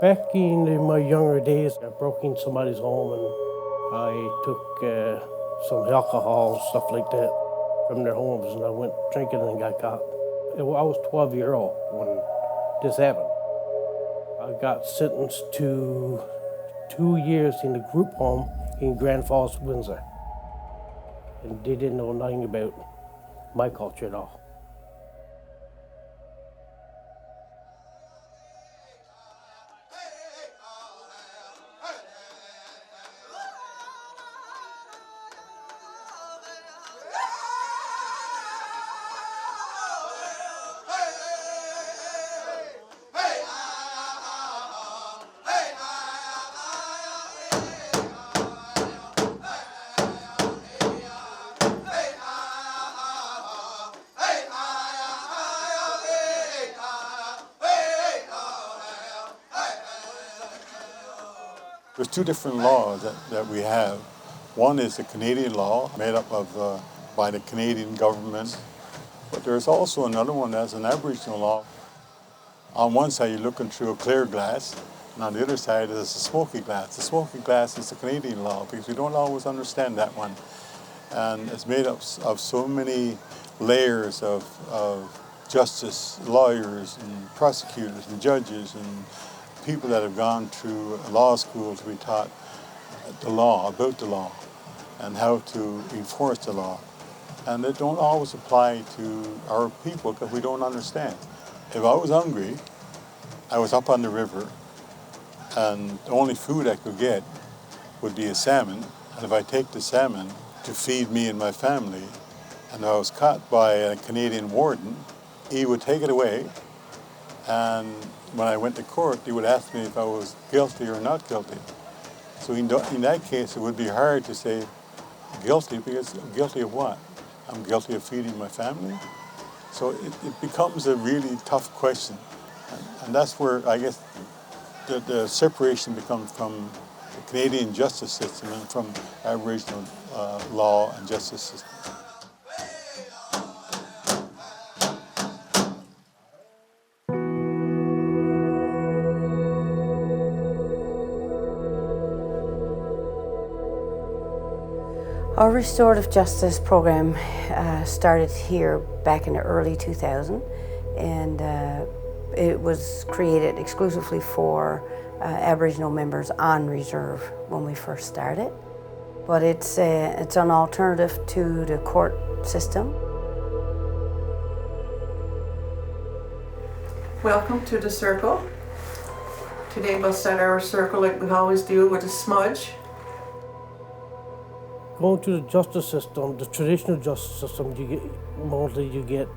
Back in my younger days, I broke in somebody's home and I took some alcohol, stuff like that, from their homes, and I went drinking and got caught. I was 12-year-old when this happened. I got sentenced to 2 years in the group home in Grand Falls, Windsor. And they didn't know nothing about my culture at all. There's two different laws that we have. One is the Canadian law, made up of by the Canadian government, but there's also another one that's an Aboriginal law. On one side you're looking through a clear glass, and on the other side is a smoky glass. The smoky glass is the Canadian law, because we don't always understand that one. And it's made up of so many layers of justice, lawyers and prosecutors and judges and people that have gone through law school to be taught the law, about the law, and how to enforce the law. And it don't always apply to our people because we don't understand. If I was hungry, I was up on the river, and the only food I could get would be a salmon. And if I take the salmon to feed me and my family, and I was caught by a Canadian warden, he would take it away, and when I went to court, he would ask me if I was guilty or not guilty. So in that case, it would be hard to say guilty, because guilty of what? I'm guilty of feeding my family? So it becomes a really tough question. And that's where I guess the separation becomes from the Canadian justice system and from Aboriginal law and justice system. Our restorative justice program started here back in the early 2000s, and it was created exclusively for Aboriginal members on reserve when we first started. But it's an alternative to the court system. Welcome to the circle. Today we'll start our circle like we always do, with a smudge. Going to the justice system, the traditional justice system, you get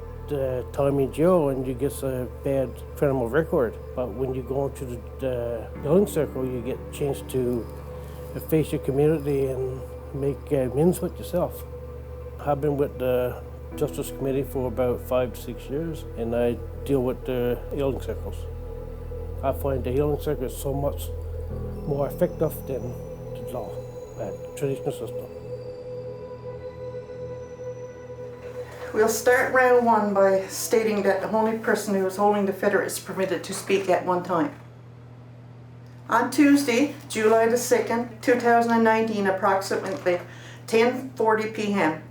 time in jail and you get a bad criminal record. But when you go into the healing circle, you get a chance to face your community and make amends with yourself. I've been with the Justice Committee for about 5 to 6 years, and I deal with the healing circles. I find the healing circle is so much more effective than the law, the traditional system. We'll start round one by stating that the only person who is holding the feather is permitted to speak at one time. On Tuesday, July the 2nd, 2019, approximately 10:40 p.m.,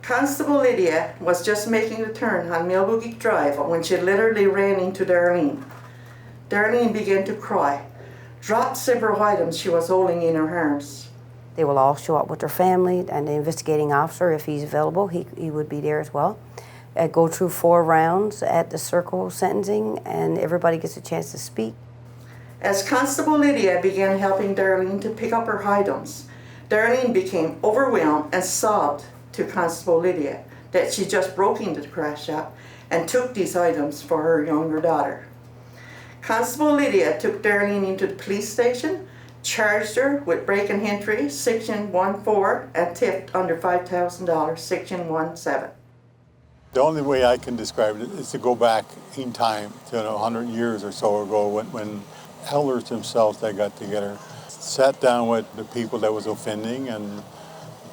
Constable Lydia was just making the turn on Miawpukek Drive when she literally ran into Darlene. Darlene began to cry, dropped several items she was holding in her arms. They will all show up with their family, and the investigating officer, if he's available, he would be there as well. Go through 4 rounds at the circle sentencing, and everybody gets a chance to speak. As Constable Lydia began helping Darlene to pick up her items, Darlene became overwhelmed and sobbed to Constable Lydia that she just broke into the crash shop and took these items for her younger daughter. Constable Lydia took Darlene into the police station, charged her with break and entry, Section 1-4, and theft under $5,000, Section 1-7. The only way I can describe it is to go back in time to 100 years or so ago when elders themselves, they got together, sat down with the people that was offending and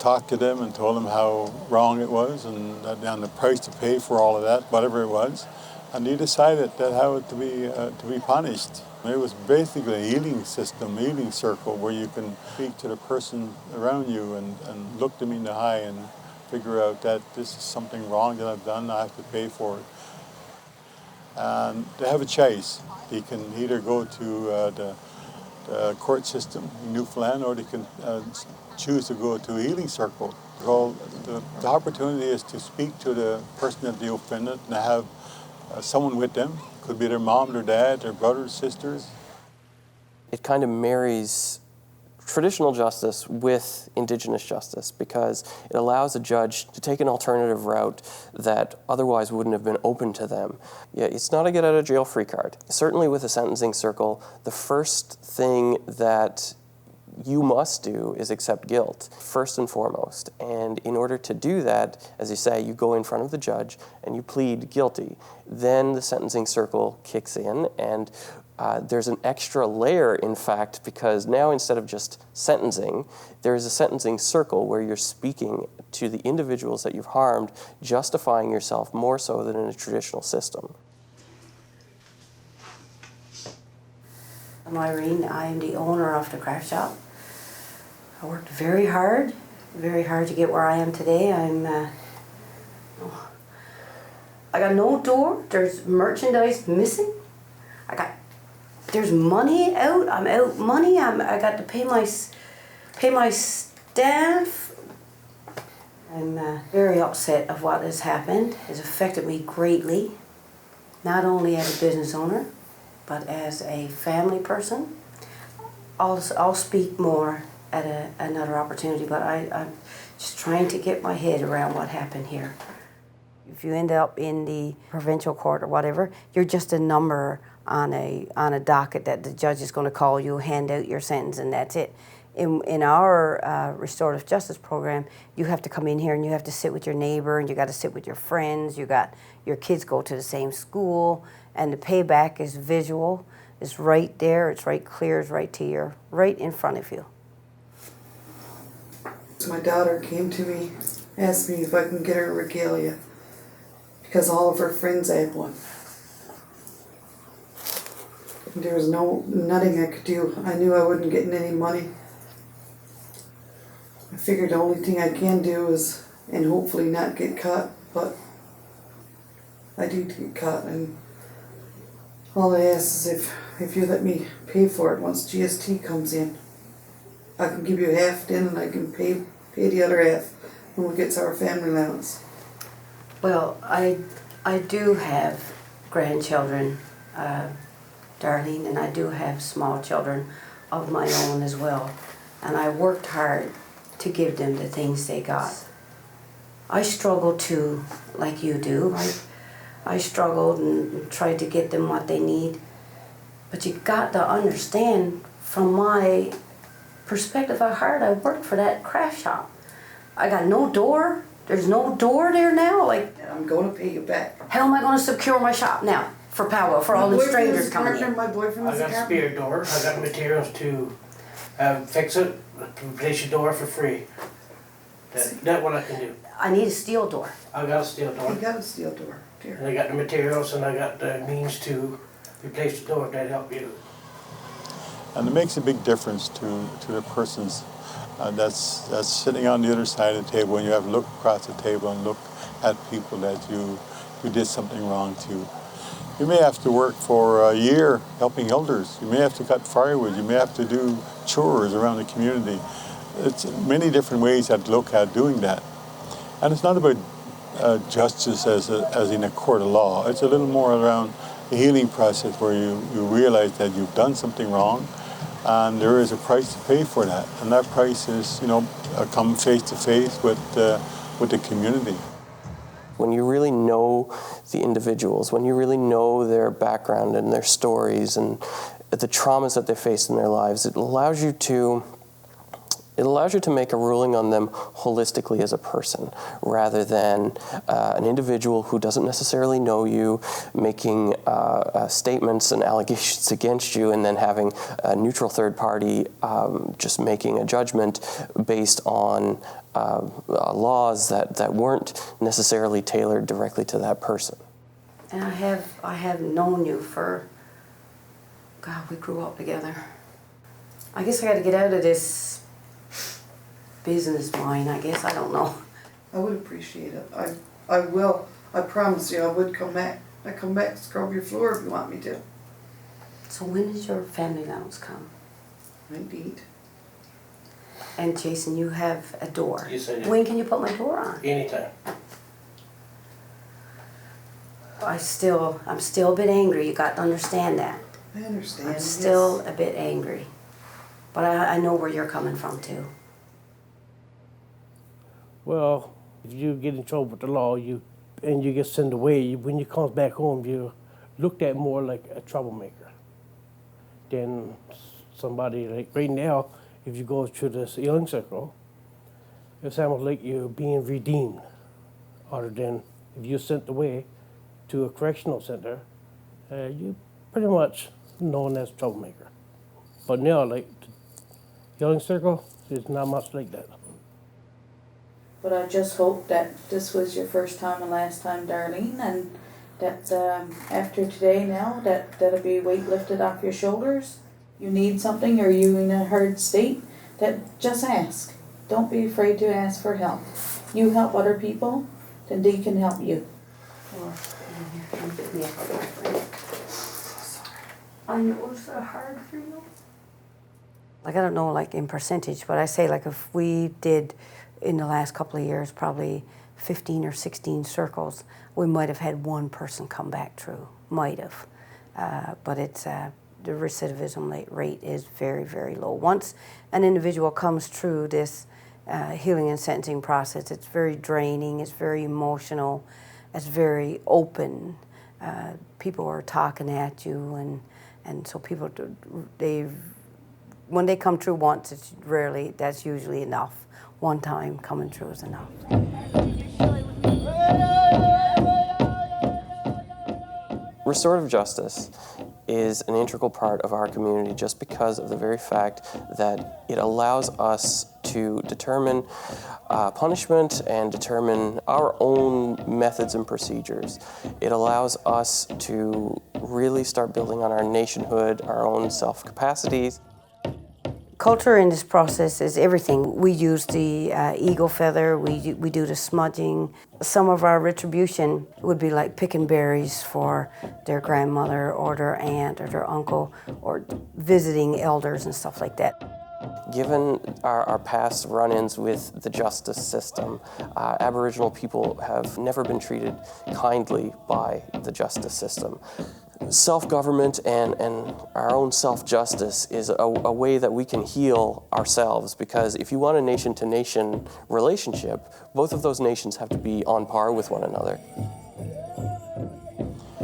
talked to them and told them how wrong it was and the price to pay for all of that, whatever it was. And they decided that how to be punished. It was basically a healing system, healing circle, where you can speak to the person around you and look them in the eye and figure out that this is something wrong that I've done, I have to pay for it. And they have a choice. They can either go to the court system in Newfoundland, or they can choose to go to a healing circle. So the opportunity is to speak to the person that they offended and have someone with them. Could be their mom, their dad, their brothers, sisters. It kind of marries traditional justice with indigenous justice because it allows a judge to take an alternative route that otherwise wouldn't have been open to them. Yeah, it's not a get out of jail free card. Certainly with a sentencing circle, the first thing that you must do is accept guilt, first and foremost. And in order to do that, as you say, you go in front of the judge and you plead guilty. Then the sentencing circle kicks in, and there's an extra layer, in fact, because now instead of just sentencing, there is a sentencing circle where you're speaking to the individuals that you've harmed, justifying yourself more so than in a traditional system. I'm Irene. I am the owner of the craft shop. I worked very hard to get where I am today. I got no door. There's merchandise missing. There's money out. I'm out money. I got to pay my staff. I'm very upset of what has happened. It's affected me greatly, not only as a business owner, but as a family person. I'll speak more at another opportunity, but I'm just trying to get my head around what happened here. If you end up in the provincial court or whatever, you're just a number on a docket that the judge is going to call you, hand out your sentence, and that's it. In our restorative justice program, you have to come in here and you have to sit with your neighbor, and you got to sit with your friends. Your kids go to the same school, and the payback is visual. It's right there. It's right clear. It's right in front of you. My daughter came to me, asked me if I can get her regalia because all of her friends had one. There was nothing I could do. I knew I wasn't getting any money. I figured the only thing I can do is, and hopefully not get caught, but I do get caught, and all I ask is if you let me pay for it once GST comes in. I can give you half then, and I can pay the other half when we get to our family allowance. Well, I do have grandchildren, Darlene, and I do have small children of my own as well. And I worked hard to give them the things they got. I struggled too, like you do. I struggled and tried to get them what they need. But you got to understand, from my perspective, how hard I worked for that craft shop. I got no door. There's no door there now. Like, I'm going to pay you back. how am I going to secure my shop now for power, for all the strangers coming in? My boyfriend was I got a spare door. I got materials to fix it, to replace the door for free. That's what I can do. I need a steel door. I got a steel He door. got a steel door, dear. And I got the materials and I got the means to replace the door. That'd help you. And it makes a big difference to the persons that's sitting on the other side of the table, and you have to look across the table and look at people that you did something wrong to. You may have to work for a year helping elders. You may have to cut firewood. You may have to do chores around the community. It's many different ways to look at doing that. And it's not about justice as in a court of law. It's a little more around the healing process where you realize that you've done something wrong, and there is a price to pay for that. And that price is, come face to face with the community. When you really know the individuals, when you really know their background and their stories and the traumas that they face in their lives, it allows you to make a ruling on them holistically as a person, rather than an individual who doesn't necessarily know you, making statements and allegations against you, and then having a neutral third party just making a judgment based on laws that weren't necessarily tailored directly to that person. And I have known you for God, we grew up together. I guess I got to get out of this business mind, I guess. I don't know. I would appreciate it. I will. I promise you I would come back. I come back to scrub your floor if you want me to. So when does your family allowance come? Indeed. And Jason, you have a door. Yes, I do. When can you put my door on? Anytime. I'm still a bit angry. You got to understand that. I understand. I'm still a bit angry. But I know where you're coming from too. Well, if you get in trouble with the law, and you get sent away, when you come back home, you're looked at more like a troublemaker than somebody like right now. If you go through this healing circle, it's almost like you're being redeemed, other than if you're sent away to a correctional center, you're pretty much known as a troublemaker. But now, like the healing circle, there's not much like that. But I just hope that this was your first time and last time, Darlene, and that after today now, that'll be weight lifted off your shoulders. You need something, or you in a hard state, that just ask. Don't be afraid to ask for help. You help other people, then they can help you. I know it's so hard for you. Like, I don't know, like in percentage, but I say like if we did in the last couple of years probably 15 or 16 circles, we might have had one person come back true. Might have. But it's the recidivism rate is very, very low. Once an individual comes through this healing and sentencing process, it's very draining, it's very emotional, it's very open. People are talking at you, and so people, when they come through once, it's rarely, that's usually enough. One time coming through is enough. Restorative justice is an integral part of our community just because of the very fact that it allows us to determine punishment and determine our own methods and procedures. It allows us to really start building on our nationhood, our own self-capacities. Culture in this process is everything. We use the eagle feather, we do the smudging. Some of our retribution would be like picking berries for their grandmother or their aunt or their uncle, or visiting elders and stuff like that. Given our past run-ins with the justice system, Aboriginal people have never been treated kindly by the justice system. Self-government and our own self-justice is a way that we can heal ourselves, because if you want a nation-to-nation relationship, both of those nations have to be on par with one another.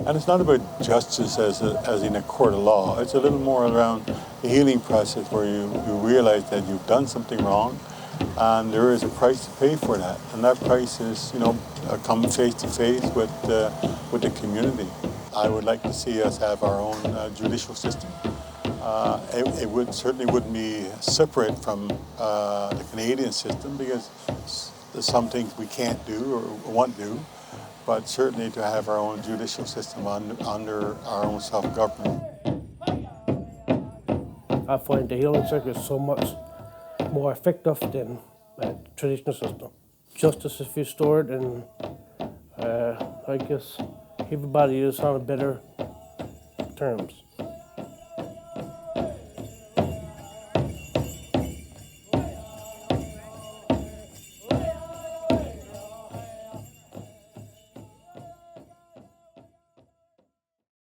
And it's not about justice as in a court of law. It's a little more around the healing process where you realize that you've done something wrong, and there is a price to pay for that. And that price is, come face to face with the community. I would like to see us have our own judicial system. It certainly wouldn't be separate from the Canadian system, because there's some things we can't do or won't do, but certainly to have our own judicial system under our own self-government. I find the healing circle is so much more effective than the traditional system. Justice is restored, and I guess everybody is on better terms.